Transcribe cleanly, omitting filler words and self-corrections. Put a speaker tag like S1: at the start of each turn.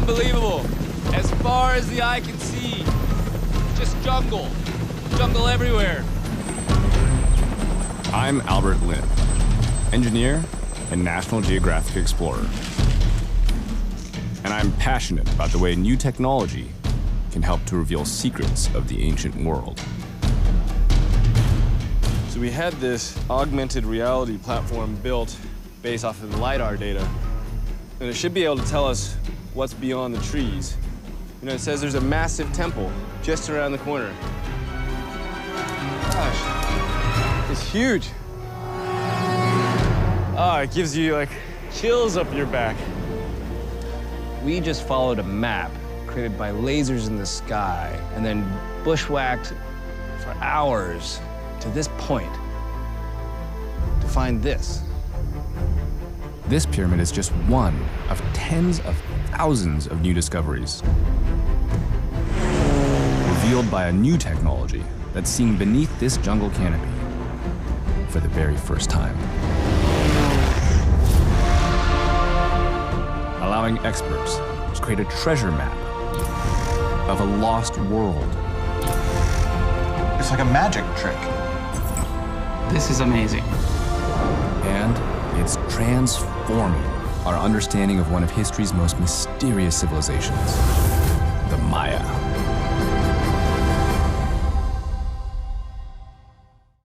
S1: unbelievable. As far as the eye can see, just jungle. Jungle everywhere.
S2: I'm Albert Lin, engineer and National Geographic explorer. And I'm passionate about the way new technology can help to reveal secrets of the ancient world.
S3: So we had this augmented reality platform built based off of the LiDAR data, and it should be able to tell us what's beyond the trees. You know, it says there's a massive temple just around the corner. Gosh, it's huge. Oh, it gives you like chills up your back.
S1: We just followed a map created by lasers in the sky and then bushwhacked for hours to this point to find this.
S2: This pyramid is just one of tens of thousands of new discoveries, revealed by a new technology that's seen beneath this jungle canopy for the very first time. Allowing experts to create a treasure map of a lost world.
S4: It's like a magic trick.
S5: This is amazing.
S2: And it's transforming our understanding of one of history's most mysterious civilizations, the Maya.